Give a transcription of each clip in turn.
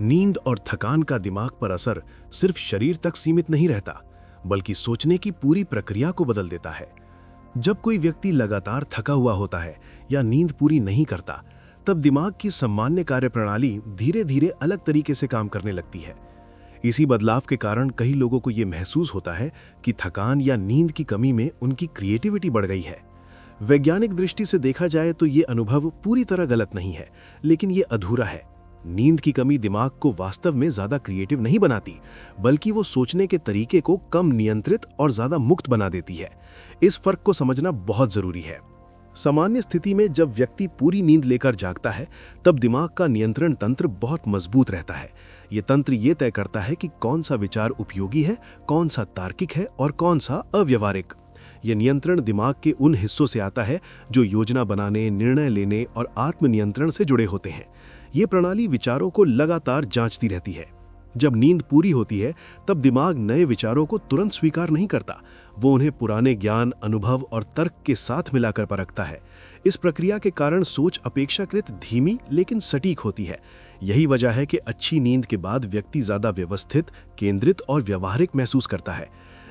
नींद और थकान का दिमाग पर असर सिर्फ शरीर तक सीमित नहीं रहता, बल्कि सोचने की पूरी प्रक्रिया को बदल देता है। जब कोई व्यक्ति लगातार थका हुआ होता है या नींद पूरी नहीं करता, तब दिमाग की सामान्य कार्यप्रणाली धीरे धीरे अलग तरीके से काम करने लगती है। इसी बदलाव के कारण कई लोगों को यह महसूस होता है कि थकान या नींद की कमी में उनकी क्रिएटिविटी बढ़ गई है। वैज्ञानिक दृष्टि से देखा जाए तो ये अनुभव पूरी तरह गलत नहीं है, लेकिन ये अधूरा है। नींद की कमी दिमाग को वास्तव में ज्यादा क्रिएटिव नहीं बनाती, बल्कि वो सोचने के तरीके को कम नियंत्रित और ज्यादा मुक्त बना देती है। इस फर्क को समझना बहुत जरूरी है। सामान्य स्थिति में जब व्यक्ति पूरी नींद लेकर जागता है, तब दिमाग का नियंत्रण तंत्र बहुत मजबूत रहता है। ये तंत्र ये तय करता है कि कौन सा विचार उपयोगी है, कौन सा तार्किक है और कौन सा अव्यवहारिक। ये नियंत्रण दिमाग के उन हिस्सों से आता है जो योजना बनाने, निर्णय लेने और आत्मनियंत्रण से जुड़े होते हैं। ये प्रणाली विचारों को लगातार जांचती रहती है। जब नींद पूरी होती है, तब दिमाग नए विचारों को तुरंत स्वीकार नहीं करता। वो उन्हें पुराने ज्ञान, अनुभव और तर्क के साथ मिलाकर परखता है। इस प्रक्रिया के कारण सोच अपेक्षाकृत धीमी लेकिन सटीक होती है। यही वजह है कि अच्छी नींद के बाद व्यक्ति ज्यादा व्यवस्थित, केंद्रित और व्यवहारिक महसूस करता है।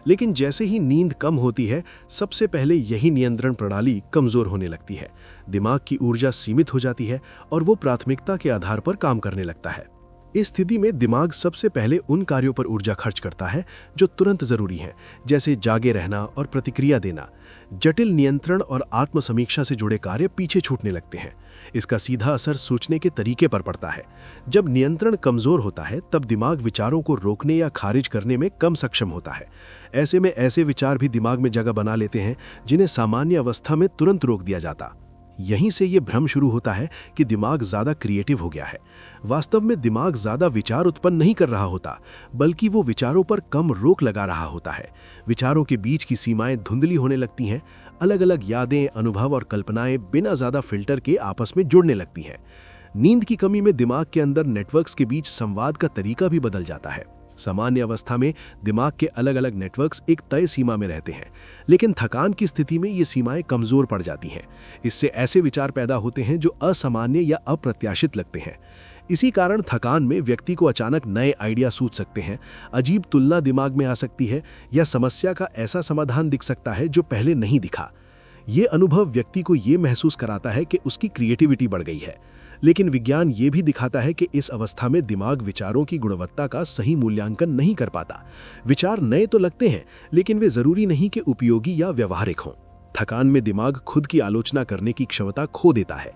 लेकिन जैसे ही नींद कम होती है, सबसे पहले यही नियंत्रण प्रणाली कमजोर होने लगती है। दिमाग की ऊर्जा सीमित हो जाती है और वो प्राथमिकता के आधार पर काम करने लगता है। इस स्थिति में दिमाग सबसे पहले उन कार्यों पर ऊर्जा खर्च करता है जो तुरंत जरूरी हैं, जैसे जागे रहना और प्रतिक्रिया देना। जटिल नियंत्रण और आत्मसमीक्षा से जुड़े कार्य पीछे छूटने लगते हैं। इसका सीधा असर सोचने के तरीके पर पड़ता है। जब नियंत्रण कमजोर होता है, तब दिमाग विचारों को रोकने या खारिज करने में कम सक्षम होता है। ऐसे में ऐसे विचार भी दिमाग में जगह बना लेते हैं जिन्हें सामान्य अवस्था में तुरंत रोक दिया जाता। यहीं से ये भ्रम शुरू होता है कि दिमाग ज्यादा क्रिएटिव हो गया है। वास्तव में दिमाग ज्यादा विचार उत्पन्न नहीं कर रहा होता, बल्कि वो विचारों पर कम रोक लगा रहा होता है। विचारों के बीच की सीमाएं धुंधली होने लगती हैं। अलग अलग यादें, अनुभव और कल्पनाएं बिना ज्यादा फिल्टर के आपस में जुड़ने लगती हैं। नींद की कमी में दिमाग के अंदर नेटवर्क्स के बीच संवाद का तरीका भी बदल जाता है। सामान्य अवस्था में दिमाग के अलग अलग नेटवर्क्स एक तय सीमा में रहते हैं, लेकिन थकान की स्थिति में ये सीमाएं कमजोर पड़ जाती हैं। इससे ऐसे विचार पैदा होते हैं जो असामान्य या अप्रत्याशित लगते हैं। इसी कारण थकान में व्यक्ति को अचानक नए आइडिया सूझ सकते हैं, अजीब तुलना दिमाग में आ सकती है या समस्या का ऐसा समाधान दिख सकता है जो पहले नहीं दिखा। ये अनुभव व्यक्ति को ये महसूस कराता है कि उसकी क्रिएटिविटी बढ़ गई है। लेकिन विज्ञान ये भी दिखाता है कि इस अवस्था में दिमाग विचारों की गुणवत्ता का सही मूल्यांकन नहीं कर पाता। विचार नए तो लगते हैं, लेकिन वे जरूरी नहीं कि उपयोगी या व्यवहारिक हों। थकान में दिमाग खुद की आलोचना करने की क्षमता खो देता है।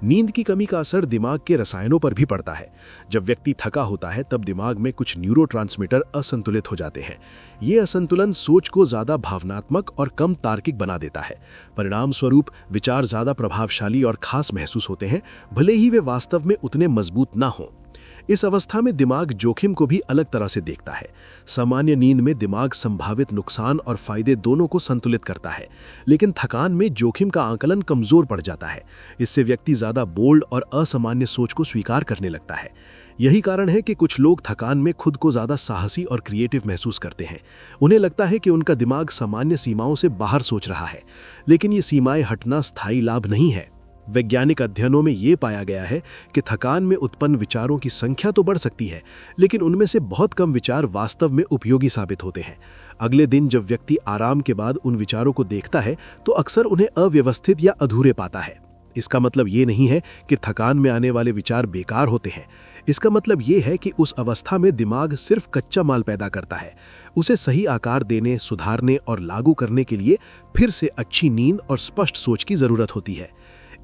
नींद की कमी का असर दिमाग के रसायनों पर भी पड़ता है। जब व्यक्ति थका होता है, तब दिमाग में कुछ न्यूरोट्रांसमीटर असंतुलित हो जाते हैं। ये असंतुलन सोच को ज्यादा भावनात्मक और कम तार्किक बना देता है। परिणाम स्वरूप विचार ज्यादा प्रभावशाली और खास महसूस होते हैं, भले ही वे वास्तव में उतने मजबूत ना हों। इस अवस्था में दिमाग जोखिम को भी अलग तरह से देखता है। सामान्य नींद में दिमाग संभावित नुकसान और फायदे दोनों को संतुलित करता है, लेकिन थकान में जोखिम का आकलन कमजोर पड़ जाता है। इससे व्यक्ति ज्यादा बोल्ड और असामान्य सोच को स्वीकार करने लगता है। यही कारण है कि कुछ लोग थकान में खुद को ज्यादा साहसी और क्रिएटिव महसूस करते हैं। उन्हें लगता है कि उनका दिमाग सामान्य सीमाओं से बाहर सोच रहा है, लेकिन ये सीमाएं हटना स्थायी लाभ नहीं है। वैज्ञानिक अध्ययनों में ये पाया गया है कि थकान में उत्पन्न विचारों की संख्या तो बढ़ सकती है, लेकिन उनमें से बहुत कम विचार वास्तव में उपयोगी साबित होते हैं। अगले दिन जब व्यक्ति आराम के बाद उन विचारों को देखता है, तो अक्सर उन्हें अव्यवस्थित या अधूरे पाता है। इसका मतलब ये नहीं है कि थकान में आने वाले विचार बेकार होते हैं। इसका मतलब ये है कि उस अवस्था में दिमाग सिर्फ कच्चा माल पैदा करता है। उसे सही आकार देने, सुधारने और लागू करने के लिए फिर से अच्छी नींद और स्पष्ट सोच की जरूरत होती है।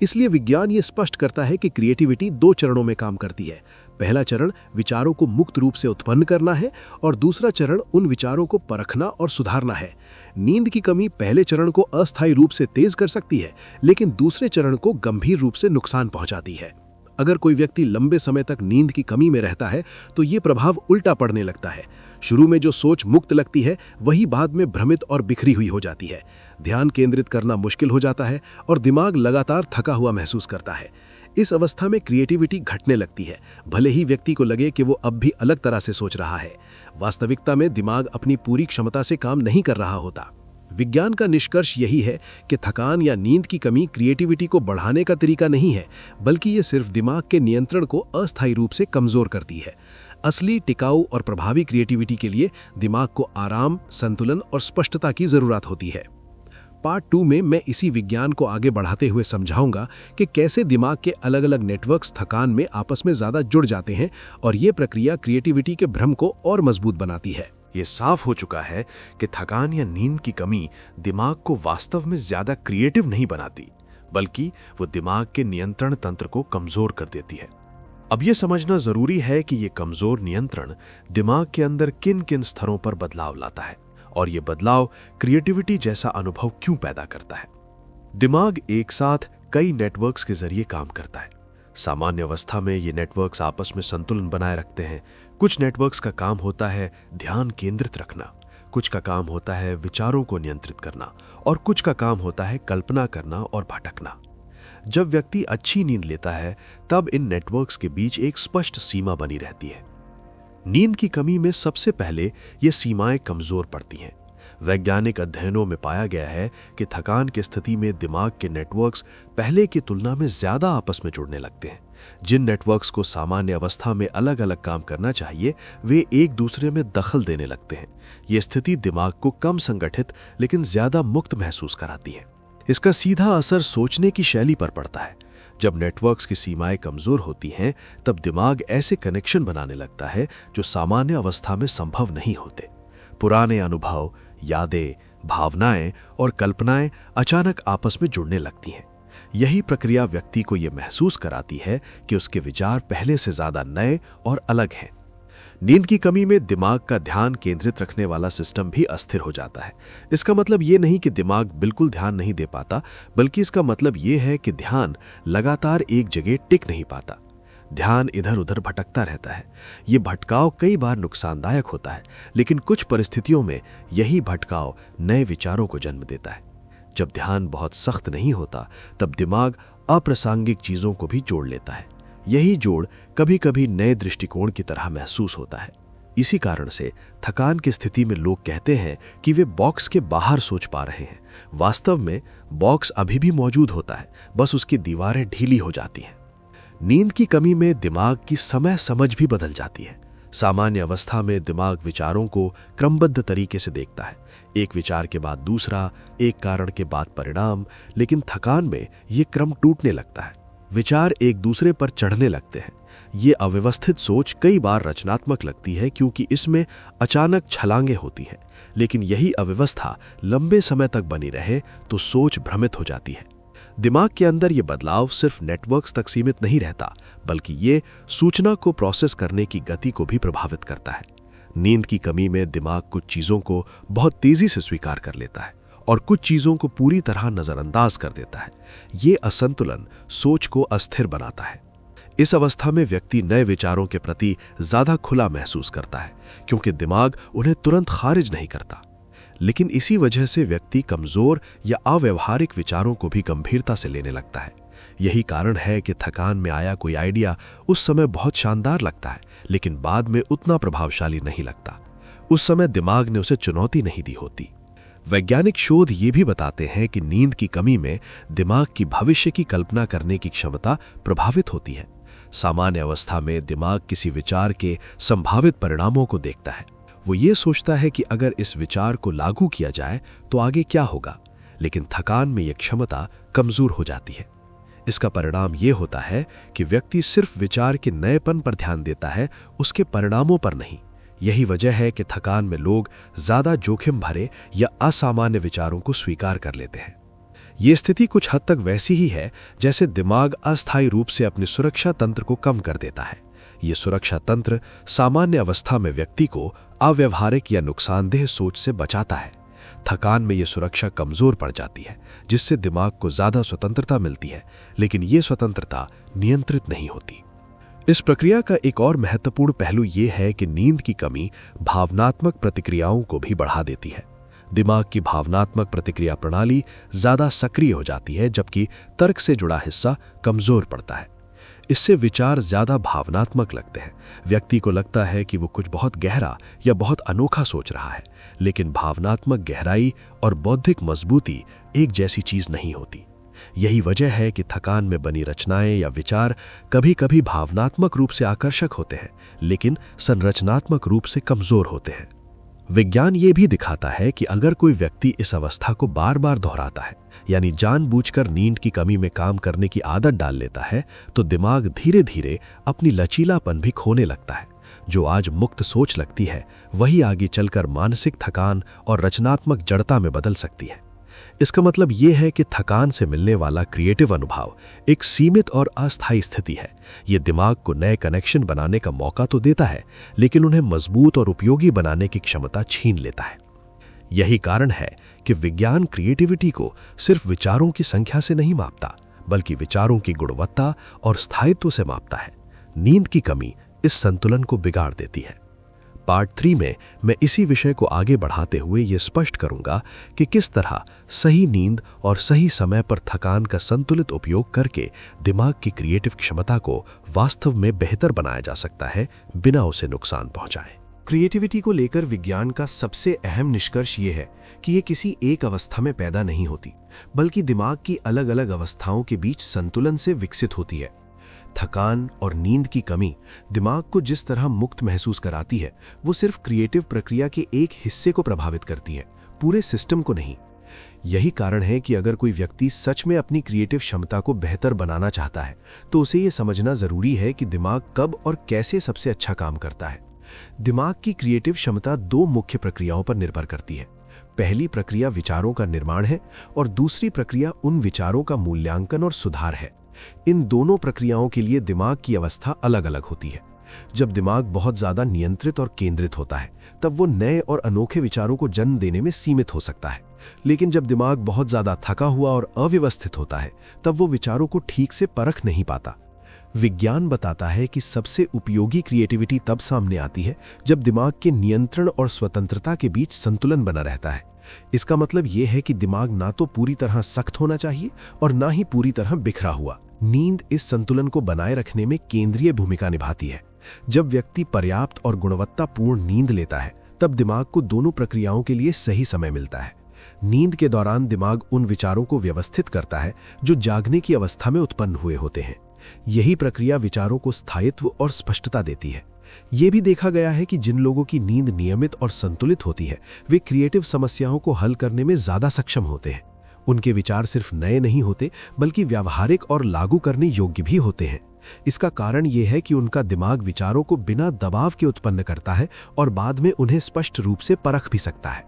इसलिए विज्ञान ये स्पष्ट करता है कि क्रिएटिविटी 2 चरणों में काम करती है। पहला चरण विचारों को मुक्त रूप से उत्पन्न करना है और दूसरा चरण उन विचारों को परखना और सुधारना है। नींद की कमी पहले चरण को अस्थायी रूप से तेज कर सकती है, लेकिन दूसरे चरण को गंभीर रूप से नुकसान पहुंचाती है। अगर कोई व्यक्ति लंबे समय तक नींद की कमी में रहता है, तो ये प्रभाव उल्टा पड़ने लगता है। शुरू में जो सोच मुक्त लगती है, वही बाद में भ्रमित और बिखरी हुई हो जाती है। ध्यान केंद्रित करना मुश्किल हो जाता है और दिमाग लगातार थका हुआ महसूस करता है। इस अवस्था में क्रिएटिविटी घटने लगती है, भले ही व्यक्ति को लगे कि वो अब भी अलग तरह से सोच रहा है। वास्तविकता में दिमाग अपनी पूरी क्षमता से काम नहीं कर रहा होता। विज्ञान का निष्कर्ष यही है कि थकान या नींद की कमी क्रिएटिविटी को बढ़ाने का तरीका नहीं है, बल्कि ये सिर्फ दिमाग के नियंत्रण को अस्थायी रूप से कमजोर करती है। असली टिकाऊ और प्रभावी क्रिएटिविटी के लिए दिमाग को आराम, संतुलन और स्पष्टता की जरूरत होती है। पार्ट 2 में मैं इसी विज्ञान को आगे बढ़ाते हुए समझाऊंगा कि कैसे दिमाग के अलग अलग नेटवर्क्स थकान में आपस में ज्यादा जुड़ जाते हैं और ये प्रक्रिया क्रिएटिविटी के भ्रम को और मजबूत बनाती है। ये साफ हो चुका है कि थकान या नींद की कमी दिमाग को वास्तव में ज्यादा क्रिएटिव नहीं बनाती, बल्कि वो दिमाग के नियंत्रण तंत्र को कमजोर कर देती है। अब ये समझना जरूरी है कि ये कमजोर नियंत्रण दिमाग के अंदर किन किन स्तरों पर बदलाव लाता है और ये बदलाव क्रिएटिविटी जैसा अनुभव क्यों पैदा करता है। दिमाग एक साथ कई नेटवर्क्स के जरिए काम करता है। सामान्य अवस्था में ये नेटवर्क्स आपस में संतुलन बनाए रखते हैं। कुछ नेटवर्क्स का काम होता है ध्यान केंद्रित रखना, कुछ का काम होता है विचारों को नियंत्रित करना और कुछ का काम होता है कल्पना करना और भटकना। जब व्यक्ति अच्छी नींद लेता है तब इन नेटवर्क्स के बीच एक स्पष्ट सीमा बनी रहती है। नींद की कमी में सबसे पहले ये सीमाएं कमजोर पड़ती हैं। वैज्ञानिक अध्ययनों में पाया गया है कि थकान की स्थिति में दिमाग के नेटवर्क्स पहले की तुलना में ज्यादा आपस में जुड़ने लगते हैं। जिन नेटवर्क्स को सामान्य अवस्था में अलग अलग काम करना चाहिए, वे एक दूसरे में दखल देने लगते हैं। ये स्थिति दिमाग को कम संगठित लेकिन ज्यादा मुक्त महसूस कराती है। इसका सीधा असर सोचने की शैली पर पड़ता है। जब नेटवर्क्स की सीमाएं कमजोर होती हैं, तब दिमाग ऐसे कनेक्शन बनाने लगता है जो सामान्य अवस्था में संभव नहीं होते। पुराने अनुभव, यादें, भावनाएं और कल्पनाएं अचानक आपस में जुड़ने लगती हैं। यही प्रक्रिया व्यक्ति को यह महसूस कराती है कि उसके विचार पहले से ज्यादा नए और अलग हैं। नींद की कमी में दिमाग का ध्यान केंद्रित रखने वाला सिस्टम भी अस्थिर हो जाता है। इसका मतलब ये नहीं कि दिमाग बिल्कुल ध्यान नहीं दे पाता, बल्कि इसका मतलब ये है कि ध्यान लगातार एक जगह टिक नहीं पाता। ध्यान इधर उधर भटकता रहता है। ये भटकाव कई बार नुकसानदायक होता है, लेकिन कुछ परिस्थितियों में यही भटकाव नए विचारों को जन्म देता है। जब ध्यान बहुत सख्त नहीं होता, तब दिमाग अप्रासंगिक चीजों को भी जोड़ लेता है। यही जोड़ कभी कभी नए दृष्टिकोण की तरह महसूस होता है। इसी कारण से थकान की स्थिति में लोग कहते हैं कि वे बॉक्स के बाहर सोच पा रहे हैं। वास्तव में बॉक्स अभी भी मौजूद होता है, बस उसकी दीवारें ढीली हो जाती हैं। नींद की कमी में दिमाग की समय समझ भी बदल जाती है। सामान्य अवस्था में दिमाग विचारों को क्रमबद्ध तरीके से देखता है, एक विचार के बाद दूसरा, एक कारण के बाद परिणाम। लेकिन थकान में ये क्रम टूटने लगता है। विचार एक दूसरे पर चढ़ने लगते हैं। ये अव्यवस्थित सोच कई बार रचनात्मक लगती है क्योंकि इसमें अचानक छलांगे होती हैं, लेकिन यही अव्यवस्था लंबे समय तक बनी रहे तो सोच भ्रमित हो जाती है। दिमाग के अंदर ये बदलाव सिर्फ नेटवर्क्स तक सीमित नहीं रहता, बल्कि ये सूचना को प्रोसेस करने की गति को भी प्रभावित करता है। नींद की कमी में दिमाग कुछ चीजों को बहुत तेजी से स्वीकार कर लेता है और कुछ चीजों को पूरी तरह नजरअंदाज कर देता है। ये असंतुलन सोच को अस्थिर बनाता है। इस अवस्था में व्यक्ति नए विचारों के प्रति ज्यादा खुला महसूस करता है, क्योंकि दिमाग उन्हें तुरंत खारिज नहीं करता। लेकिन इसी वजह से व्यक्ति कमजोर या अव्यवहारिक विचारों को भी गंभीरता से लेने लगता है। यही कारण है कि थकान में आया कोई आइडिया उस समय बहुत शानदार लगता है, लेकिन बाद में उतना प्रभावशाली नहीं लगता। उस समय दिमाग ने उसे चुनौती नहीं दी होती। वैज्ञानिक शोध ये भी बताते हैं कि नींद की कमी में दिमाग की भविष्य की कल्पना करने की क्षमता प्रभावित होती है। सामान्य अवस्था में दिमाग किसी विचार के संभावित परिणामों को देखता है। वो ये सोचता है कि अगर इस विचार को लागू किया जाए तो आगे क्या होगा, लेकिन थकान में यह क्षमता कमजोर हो जाती है। इसका परिणाम यह होता है कि व्यक्ति सिर्फ विचार के नएपन पर ध्यान देता है, उसके परिणामों पर नहीं। यही वजह है कि थकान में लोग ज्यादा जोखिम भरे या असामान्य विचारों को स्वीकार कर लेते हैं। ये स्थिति कुछ हद तक वैसी ही है जैसे दिमाग अस्थायी रूप से अपने सुरक्षा तंत्र को कम कर देता है। ये सुरक्षा तंत्र सामान्य अवस्था में व्यक्ति को अव्यवहारिक या नुकसानदेह सोच से बचाता है। थकान में यह सुरक्षा कमजोर पड़ जाती है, जिससे दिमाग को ज्यादा स्वतंत्रता मिलती है, लेकिन यह स्वतंत्रता नियंत्रित नहीं होती। इस प्रक्रिया का एक और महत्वपूर्ण पहलू यह है कि नींद की कमी भावनात्मक प्रतिक्रियाओं को भी बढ़ा देती है। दिमाग की भावनात्मक प्रतिक्रिया प्रणाली ज्यादा सक्रिय हो जाती है, जबकि तर्क से जुड़ा हिस्सा कमजोर पड़ता है। इससे विचार ज्यादा भावनात्मक लगते हैं। व्यक्ति को लगता है कि वो कुछ बहुत गहरा या बहुत अनोखा सोच रहा है, लेकिन भावनात्मक गहराई और बौद्धिक मजबूती एक जैसी चीज नहीं होती। यही वजह है कि थकान में बनी रचनाएं या विचार कभी-कभी भावनात्मक रूप से आकर्षक होते हैं, लेकिन संरचनात्मक रूप से कमजोर होते हैं। विज्ञान ये भी दिखाता है कि अगर कोई व्यक्ति इस अवस्था को बार बार दोहराता है, यानी जानबूझकर नींद की कमी में काम करने की आदत डाल लेता है, तो दिमाग धीरे धीरे अपनी लचीलापन भी खोने लगता है। जो आज मुक्त सोच लगती है, वही आगे चलकर मानसिक थकान और रचनात्मक जड़ता में बदल सकती है। इसका मतलब यह है कि थकान से मिलने वाला क्रिएटिव अनुभव एक सीमित और अस्थायी स्थिति है। ये दिमाग को नए कनेक्शन बनाने का मौका तो देता है, लेकिन उन्हें मजबूत और उपयोगी बनाने की क्षमता छीन लेता है। यही कारण है कि विज्ञान क्रिएटिविटी को सिर्फ विचारों की संख्या से नहीं मापता, बल्कि विचारों की गुणवत्ता और स्थायित्व से मापता है। नींद की कमी इस संतुलन को बिगाड़ देती है। पार्ट 3 में मैं इसी विषय को आगे बढ़ाते हुए ये स्पष्ट करूंगा कि किस तरह सही नींद और सही समय पर थकान का संतुलित उपयोग करके दिमाग की क्रिएटिव क्षमता को वास्तव में बेहतर बनाया जा सकता है, बिना उसे नुकसान पहुंचाए। क्रिएटिविटी को लेकर विज्ञान का सबसे अहम निष्कर्ष ये है कि ये किसी एक अवस्था में पैदा नहीं होती, बल्कि दिमाग की अलग अलग अवस्थाओं के बीच संतुलन से विकसित होती है। थकान और नींद की कमी दिमाग को जिस तरह मुक्त महसूस कराती है, वो सिर्फ क्रिएटिव प्रक्रिया के एक हिस्से को प्रभावित करती है, पूरे सिस्टम को नहीं। यही कारण है कि अगर कोई व्यक्ति सच में अपनी क्रिएटिव क्षमता को बेहतर बनाना चाहता है, तो उसे ये समझना जरूरी है कि दिमाग कब और कैसे सबसे अच्छा काम करता है। दिमाग की क्रिएटिव क्षमता 2 मुख्य प्रक्रियाओं पर निर्भर करती है। पहली प्रक्रिया विचारों का निर्माण है और दूसरी प्रक्रिया उन विचारों का मूल्यांकन और सुधार है। इन दोनों प्रक्रियाओं के लिए दिमाग की अवस्था अलग अलग होती है। जब दिमाग बहुत ज्यादा नियंत्रित और केंद्रित होता है, तब वो नए और अनोखे विचारों को जन्म देने में सीमित हो सकता है। लेकिन जब दिमाग बहुत ज्यादा थका हुआ और अव्यवस्थित होता है, तब वो विचारों को ठीक से परख नहीं पाता। विज्ञान बताता है कि सबसे उपयोगी क्रिएटिविटी तब सामने आती है जब दिमाग के नियंत्रण और स्वतंत्रता के बीच संतुलन बना रहता है। इसका मतलब यह है कि दिमाग ना तो पूरी तरह सख्त होना चाहिए और ना ही पूरी तरह बिखरा हुआ। नींद इस संतुलन को बनाए रखने में केंद्रीय भूमिका निभाती है। जब व्यक्ति पर्याप्त और गुणवत्तापूर्ण नींद लेता है, तब दिमाग को दोनों प्रक्रियाओं के लिए सही समय मिलता है। नींद के दौरान दिमाग उन विचारों को व्यवस्थित करता है जो जागने की अवस्था में उत्पन्न हुए होते हैं। यही प्रक्रिया विचारों को स्थायित्व और स्पष्टता देती है। यह भी देखा गया है कि जिन लोगों की नींद नियमित और संतुलित होती है, वे क्रिएटिव समस्याओं को हल करने में ज्यादा सक्षम होते हैं। उनके विचार सिर्फ नए नहीं होते, बल्कि व्यावहारिक और लागू करने योग्य भी होते हैं। इसका कारण यह है कि उनका दिमाग विचारों को बिना दबाव के उत्पन्न करता है और बाद में उन्हें स्पष्ट रूप से परख भी सकता है।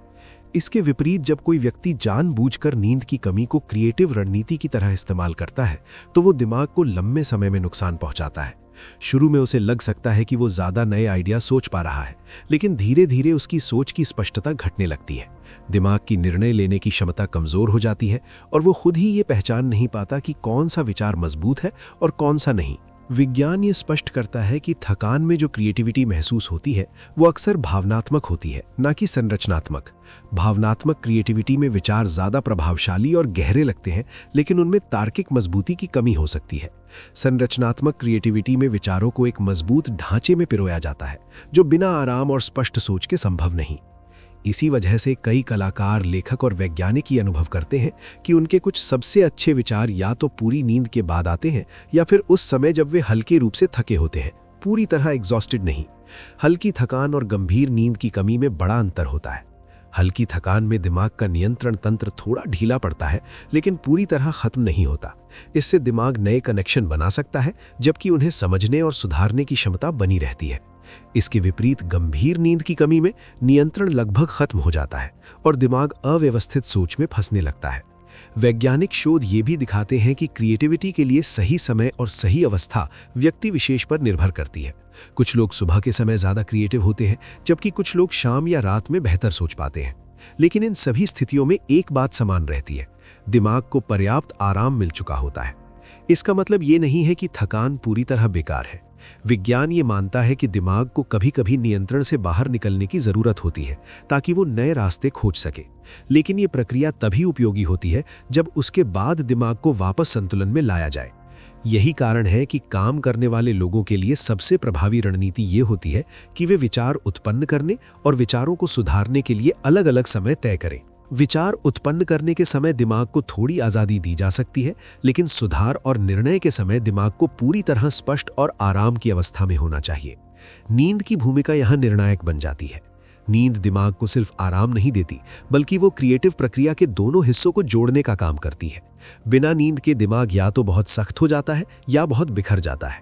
इसके विपरीत जब कोई व्यक्ति जानबूझकर नींद की कमी को क्रिएटिव रणनीति की तरह इस्तेमाल करता है, तो वो दिमाग को लंबे समय में नुकसान पहुंचाता है। शुरू में उसे लग सकता है कि वो ज्यादा नए आइडिया सोच पा रहा है, लेकिन धीरे धीरे उसकी सोच की स्पष्टता घटने लगती है। दिमाग की निर्णय लेने की क्षमता कमजोर हो जाती है और वो खुद ही ये पहचान नहीं पाता कि कौन सा विचार मजबूत है और कौन सा नहीं। विज्ञान ये स्पष्ट करता है कि थकान में जो क्रिएटिविटी महसूस होती है, वो अक्सर भावनात्मक होती है, ना कि संरचनात्मक। भावनात्मक क्रिएटिविटी में विचार ज्यादा प्रभावशाली और गहरे लगते हैं, लेकिन उनमें तार्किक मजबूती की कमी हो सकती है। संरचनात्मक क्रिएटिविटी में विचारों को एक मजबूत ढांचे में पिरोया जाता है, जो बिना आराम और स्पष्ट सोच के संभव नहीं। इसी वजह से कई कलाकार, लेखक और वैज्ञानिक ये अनुभव करते हैं कि उनके कुछ सबसे अच्छे विचार या तो पूरी नींद के बाद आते हैं या फिर उस समय जब वे हल्के रूप से थके होते हैं, पूरी तरह एग्जॉस्टेड नहीं। हल्की थकान और गंभीर नींद की कमी में बड़ा अंतर होता है। हल्की थकान में दिमाग का नियंत्रण तंत्र थोड़ा ढीला पड़ता है, लेकिन पूरी तरह खत्म नहीं होता। इससे दिमाग नए कनेक्शन बना सकता है, जबकि उन्हें समझने और सुधारने की क्षमता बनी रहती है। इसके विपरीत गंभीर नींद की कमी में नियंत्रण लगभग खत्म हो जाता है और दिमाग अव्यवस्थित सोच में फंसने लगता है। वैज्ञानिक शोध ये भी दिखाते हैं कि क्रिएटिविटी के लिए सही समय और सही अवस्था व्यक्ति विशेष पर निर्भर करती है। कुछ लोग सुबह के समय ज्यादा क्रिएटिव होते हैं, जबकि कुछ लोग शाम या रात में बेहतर सोच पाते हैं। लेकिन इन सभी स्थितियों में एक बात समान रहती है, दिमाग को पर्याप्त आराम मिल चुका होता है। इसका मतलब ये नहीं है कि थकान पूरी तरह बेकार है। विज्ञान ये मानता है कि दिमाग को कभी कभी नियंत्रण से बाहर निकलने की जरूरत होती है, ताकि वो नए रास्ते खोज सके। लेकिन ये प्रक्रिया तभी उपयोगी होती है जब उसके बाद दिमाग को वापस संतुलन में लाया जाए। यही कारण है कि काम करने वाले लोगों के लिए सबसे प्रभावी रणनीति ये होती है कि वे विचार उत्पन्न करने और विचारों को सुधारने के लिए अलग अलग समय तय करें। विचार उत्पन्न करने के समय दिमाग को थोड़ी आज़ादी दी जा सकती है, लेकिन सुधार और निर्णय के समय दिमाग को पूरी तरह स्पष्ट और आराम की अवस्था में होना चाहिए। नींद की भूमिका यहाँ निर्णायक बन जाती है। नींद दिमाग को सिर्फ आराम नहीं देती, बल्कि वो क्रिएटिव प्रक्रिया के दोनों हिस्सों को जोड़ने का काम करती है। बिना नींद के दिमाग या तो बहुत सख्त हो जाता है या बहुत बिखर जाता है।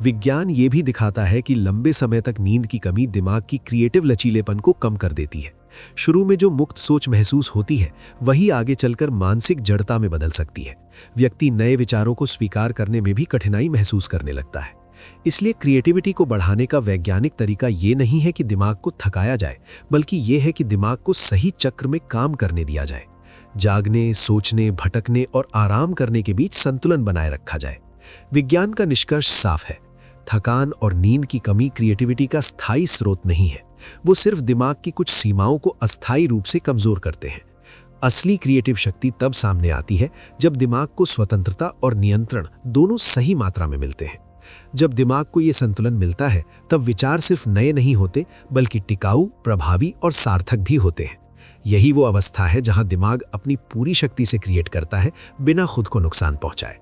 विज्ञान ये भी दिखाता है कि लंबे समय तक नींद की कमी दिमाग की क्रिएटिव लचीलेपन को कम कर देती है। शुरू में जो मुक्त सोच महसूस होती है, वही आगे चलकर मानसिक जड़ता में बदल सकती है। व्यक्ति नए विचारों को स्वीकार करने में भी कठिनाई महसूस करने लगता है। इसलिए क्रिएटिविटी को बढ़ाने का वैज्ञानिक तरीका ये नहीं है कि दिमाग को थकाया जाए, बल्कि ये है कि दिमाग को सही चक्र में काम करने दिया जाए। जागने, सोचने, भटकने और आराम करने के बीच संतुलन बनाए रखा जाए। विज्ञान का निष्कर्ष साफ है, थकान और नींद की कमी क्रिएटिविटी का स्थायी स्रोत नहीं है। वो सिर्फ दिमाग की कुछ सीमाओं को अस्थायी रूप से कमजोर करते हैं। असली क्रिएटिव शक्ति तब सामने आती है जब दिमाग को स्वतंत्रता और नियंत्रण दोनों सही मात्रा में मिलते हैं। जब दिमाग को ये संतुलन मिलता है, तब विचार सिर्फ नए नहीं होते, बल्कि टिकाऊ, प्रभावी और सार्थक भी होते हैं। यही वो अवस्था है जहां दिमाग अपनी पूरी शक्ति से क्रिएट करता है, बिना खुद को नुकसान पहुंचाए।